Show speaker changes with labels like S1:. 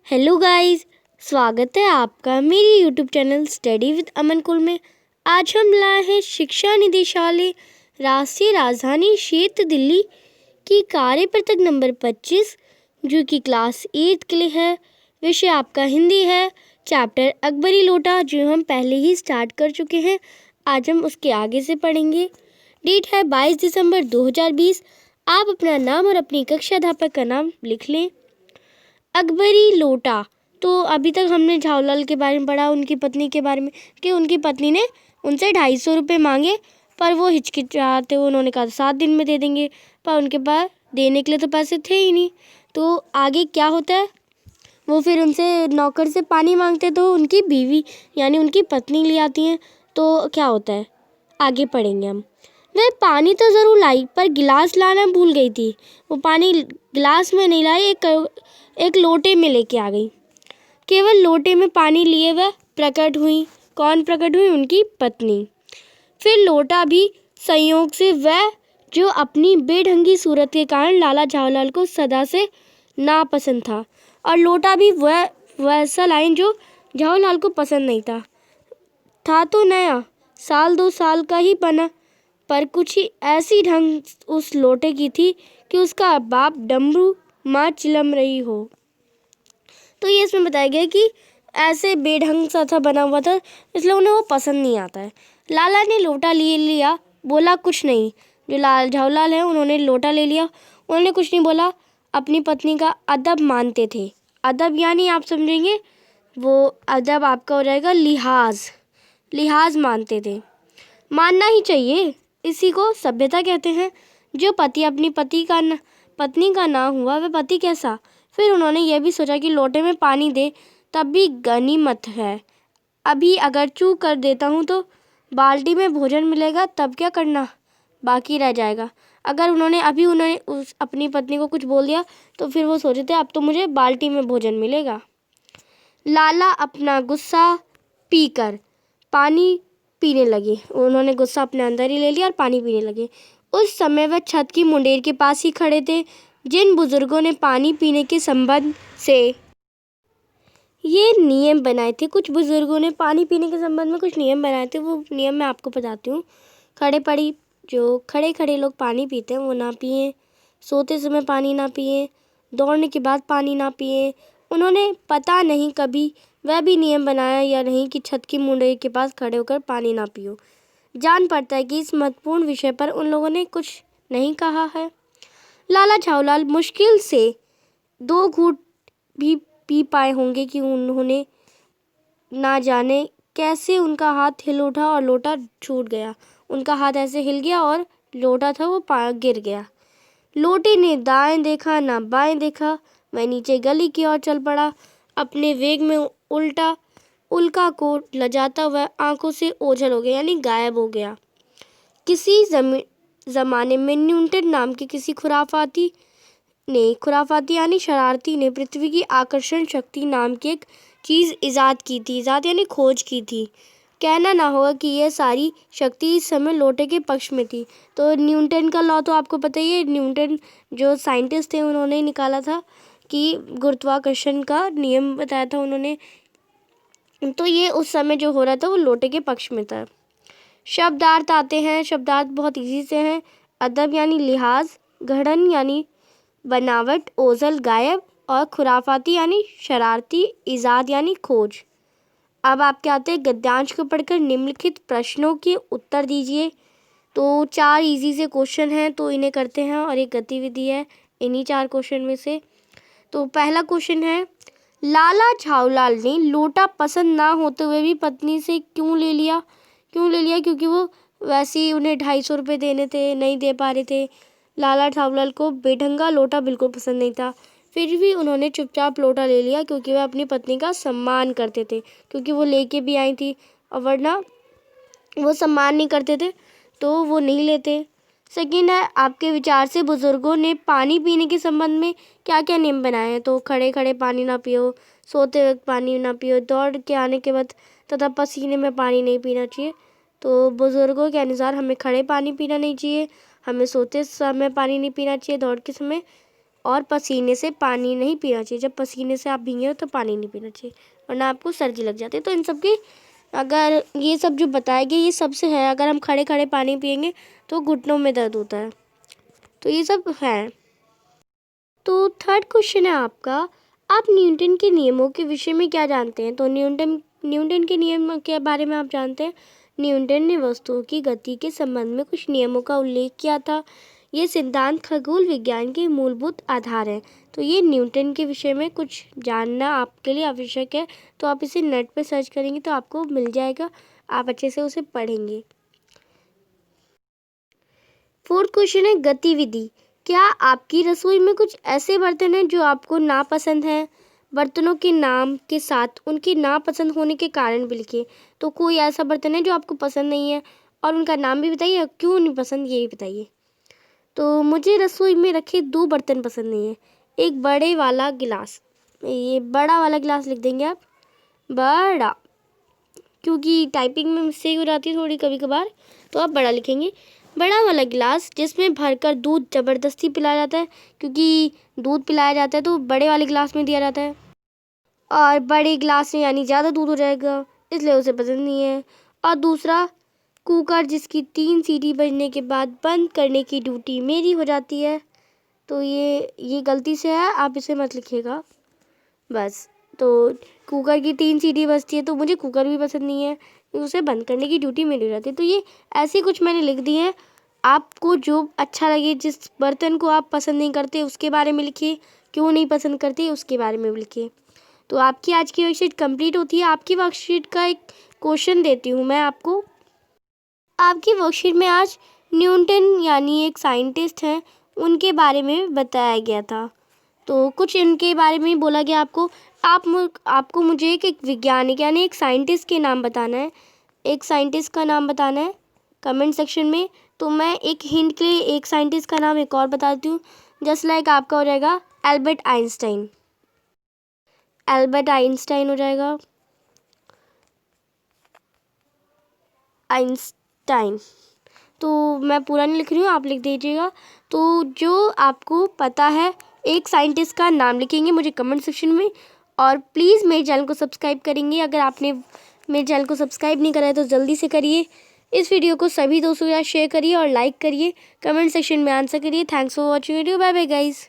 S1: Hello guys, स्वागत है आपका मेरे यूट्यूब चैनल स्टडी विद अमन कुल में। आज हम लाए हैं शिक्षा निदेशालय राष्ट्रीय राजधानी क्षेत्र दिल्ली की कार्य पत्रक नंबर 25 जो कि क्लास 8 के लिए है। विषय आपका हिंदी है। चैप्टर अकबरी लोटा जो हम पहले ही स्टार्ट कर चुके हैं। आज हम उसके आगे से पढ़ेंगे। डेट है 22 दिसंबर 2020। आप अपना नाम और अपनी कक्षा अध्यापक का नाम लिख लें। अकबरी लोटा, तो अभी तक हमने झावलाल के बारे में पढ़ा, उनकी पत्नी के बारे में कि उनकी पत्नी ने उनसे 250 रुपये मांगे, पर वो हिचकिचाते हुए उन्होंने कहा 7 दिन में दे देंगे, पर उनके पास देने के लिए तो पैसे थे ही नहीं। तो आगे क्या होता है, वो फिर उनसे नौकर से पानी मांगते तो उनकी बीवी यानी उनकी पत्नी ले आती हैं। तो क्या होता है आगे पढ़ेंगे हम। वह पानी तो ज़रूर लाई पर गिलास लाना भूल गई थी। वो पानी गिलास में नहीं लाई, एक लोटे में लेके आ गई। केवल लोटे में पानी लिए वह प्रकट हुई। कौन प्रकट हुई? उनकी पत्नी। फिर लोटा भी संयोग से वह जो अपनी बेढंगी सूरत के कारण लाला झावलाल को सदा से नापसंद था, और लोटा भी वह वैसा लाइन जो झावलाल को पसंद नहीं था तो नया, 1-2 साल का ही बना, पर कुछ ही ऐसी ढंग उस लोटे की थी कि उसका बाप डमरू माँ चिलम रही हो। तो ये इसमें बताया गया कि ऐसे बेढंग सा था बना हुआ था, इसलिए उन्हें वो पसंद नहीं आता है। लाला ने लोटा ले लिया, बोला कुछ नहीं। जो लाल झावलाल है उन्होंने लोटा ले लिया, उन्होंने कुछ नहीं बोला। अपनी पत्नी का अदब मानते थे। अदब यानी आप समझेंगे, वो अदब आपका हो जाएगा लिहाज। लिहाज मानते थे, मानना ही चाहिए, इसी को सभ्यता कहते हैं। जो पति अपनी पत्नी का ना हुआ वह पति कैसा। फिर उन्होंने यह भी सोचा कि लोटे में पानी दे तब भी गनीमत है। अभी अगर चूक कर देता हूँ तो बाल्टी में भोजन मिलेगा, तब क्या करना बाकी रह जाएगा। अगर उन्होंने अपनी पत्नी को कुछ बोल दिया तो फिर वो सोचते अब तो मुझे बाल्टी में भोजन मिलेगा। लाला अपना गुस्सा पीकर पानी पीने लगे। उन्होंने गुस्सा अपने अंदर ही ले लिया और पानी पीने लगे। उस समय वह छत की मुंडेर के पास ही खड़े थे। जिन बुजुर्गों ने पानी पीने के संबंध से ये नियम बनाए थे, कुछ बुजुर्गों ने पानी पीने के संबंध में कुछ नियम बनाए थे, वो नियम मैं आपको बताती हूँ। जो खड़े खड़े लोग पानी पीते हैं वो ना पिए, सोते समय पानी ना पिए, दौड़ने के बाद पानी ना पिए। उन्होंने पता नहीं कभी वह भी नियम बनाया या नहीं कि छत की मुंडेर के पास खड़े होकर पानी ना पियो। जान पड़ता है कि इस महत्वपूर्ण विषय पर उन लोगों ने कुछ नहीं कहा है। लाला झावलाल मुश्किल से 2 घूंट भी पी पाए होंगे कि उन्होंने ना जाने कैसे उनका हाथ हिल उठा और लोटा छूट गया। उनका हाथ ऐसे हिल गया और लोटा था वो गिर गया। लोटे ने दाएं देखा ना बाएं देखा, वह नीचे गली की ओर चल पड़ा। अपने वेग में उल्का को लजाता हुआ आंखों से ओझल हो गया यानी गायब हो गया। किसी जमाने में न्यूटन नाम के किसी खुराफाती यानी शरारती ने पृथ्वी की आकर्षण शक्ति नाम की एक चीज़ इजाद की थी। इजाद यानी खोज की थी। कहना ना होगा कि यह सारी शक्ति इस समय लोटे के पक्ष में थी। तो न्यूटन का लॉ तो आपको पता ही है। न्यूटन जो साइंटिस्ट थे उन्होंने निकाला था कि गुरुत्वाकर्षण का नियम बताया था उन्होंने। तो ये उस समय जो हो रहा था वो लोटे के पक्ष में था। शब्दार्थ आते हैं। शब्दार्थ बहुत इजी से हैं। अदब यानी लिहाज, गढ़न यानी बनावट, ओझल गायब, और खुराफाती यानी शरारती, इजाद यानी खोज। अब आपके आते हैं गद्यांश को पढ़कर निम्नलिखित प्रश्नों के उत्तर दीजिए। तो 4 इजी से क्वेश्चन हैं तो इन्हें करते हैं, और एक गतिविधि है इन्हीं 4 क्वेश्चन में से। तो पहला क्वेश्चन है, लाला झावलाल ने लोटा पसंद ना होते हुए भी पत्नी से क्यों ले लिया? क्योंकि वो वैसे ही उन्हें 250 रुपये देने थे, नहीं दे पा रहे थे। लाला झावलाल को बेढंगा लोटा बिल्कुल पसंद नहीं था, फिर भी उन्होंने चुपचाप लोटा ले लिया क्योंकि वह अपनी पत्नी का सम्मान करते थे, क्योंकि वो लेके भी आई थी, और वरना वो सम्मान नहीं करते थे तो वो नहीं लेते। सेकेंड है, आपके विचार से बुजुर्गों ने पानी पीने के संबंध में क्या क्या नियम बनाए हैं? तो खड़े खड़े पानी ना पियो, सोते वक्त पानी ना पियो, दौड़ के आने के बाद तथा पसीने में पानी नहीं पीना चाहिए। तो बुजुर्गों के अनुसार हमें खड़े पानी पीना नहीं चाहिए, हमें सोते समय पानी नहीं पीना चाहिए, दौड़ के समय, और पसीने से पानी नहीं पीना चाहिए। जब पसीने से आप भीगे हो तो पानी नहीं पीना चाहिए, वरना आपको सर्दी लग जाती है। तो इन सब के अगर ये सब जो बताया गया ये सबसे है, अगर हम खड़े खड़े पानी पिएंगे तो घुटनों में दर्द होता है। तो ये सब है। तो थर्ड क्वेश्चन है आपका, आप न्यूटन के नियमों के विषय में क्या जानते हैं? तो न्यूटन के नियम के बारे में आप जानते हैं। न्यूटन ने वस्तुओं की गति के संबंध में कुछ नियमों का उल्लेख किया था। ये सिद्धांत खगोल विज्ञान के मूलभूत आधार हैं। तो ये न्यूटन के विषय में कुछ जानना आपके लिए आवश्यक है। तो आप इसे नेट पे सर्च करेंगे तो आपको मिल जाएगा, आप अच्छे से उसे पढ़ेंगे। फोर्थ क्वेश्चन है गतिविधि। क्या आपकी रसोई में कुछ ऐसे बर्तन हैं जो आपको नापसंद हैं? बर्तनों के नाम के साथ उनके नापसंद होने के कारण भी लिखिए। तो कोई ऐसा बर्तन है जो आपको पसंद नहीं है और उनका नाम भी बताइए और क्यों नहीं पसंद ये भी बताइए। तो मुझे रसोई में रखे 2 बर्तन पसंद नहीं है। एक बड़े वाला गिलास, ये बड़ा वाला गिलास लिख देंगे आप, बड़ा, क्योंकि टाइपिंग में मिस्टेक हो जाती है थोड़ी कभी कभार, तो आप बड़ा लिखेंगे। बड़ा वाला गिलास जिसमें भरकर दूध ज़बरदस्ती पिलाया जाता है, क्योंकि दूध पिलाया जाता है तो बड़े वाले गिलास में दिया जाता है और बड़े गिलास में यानी ज़्यादा दूध हो जाएगा, इसलिए उसे पसंद नहीं है। और दूसरा कुकर जिसकी 3 सीटी बजने के बाद बंद करने की ड्यूटी मेरी हो जाती है। तो ये गलती से है, आप इसे मत लिखिएगा बस। तो कुकर की 3 सीटी बजती है तो मुझे कुकर भी पसंद नहीं है, उसे बंद करने की ड्यूटी मेरी हो जाती है। तो ये ऐसे कुछ मैंने लिख दिए हैं। आपको जो अच्छा लगे, जिस बर्तन को आप पसंद नहीं करते उसके बारे में लिखिए, क्यों नहीं पसंद करते उसके बारे में भी लिखिए। तो आपकी आज की वर्कशीट कंप्लीट होती है। आपकी वर्कशीट का एक क्वेश्चन देती हूँ मैं आपको। आपकी वर्कशीट में आज न्यूटन यानी एक साइंटिस्ट हैं, उनके बारे में बताया गया था। तो कुछ इनके बारे में बोला गया आपको। आपको मुझे एक वैज्ञानिक यानी एक साइंटिस्ट के नाम बताना है, एक साइंटिस्ट का नाम बताना है कमेंट सेक्शन में। तो मैं एक हिंट के लिए एक साइंटिस्ट का नाम एक और बताती हूँ। जस्ट लाइक आपका हो जाएगा एल्बर्ट आइंस्टाइन, एल्बर्ट आइंस्टाइन हो जाएगा, आइंस्टाइन। तो मैं पूरा नहीं लिख रही हूँ, आप लिख दीजिएगा। तो जो आपको पता है एक साइंटिस्ट का नाम लिखेंगे मुझे कमेंट सेक्शन में, और प्लीज़ मेरे चैनल को सब्सक्राइब करेंगे। अगर आपने मेरे चैनल को सब्सक्राइब नहीं करा है तो जल्दी से करिए। इस वीडियो को सभी दोस्तों के साथ शेयर करिए और लाइक करिए, कमेंट सेक्शन में आंसर करिए। Thanks for watching video, bye bye guys.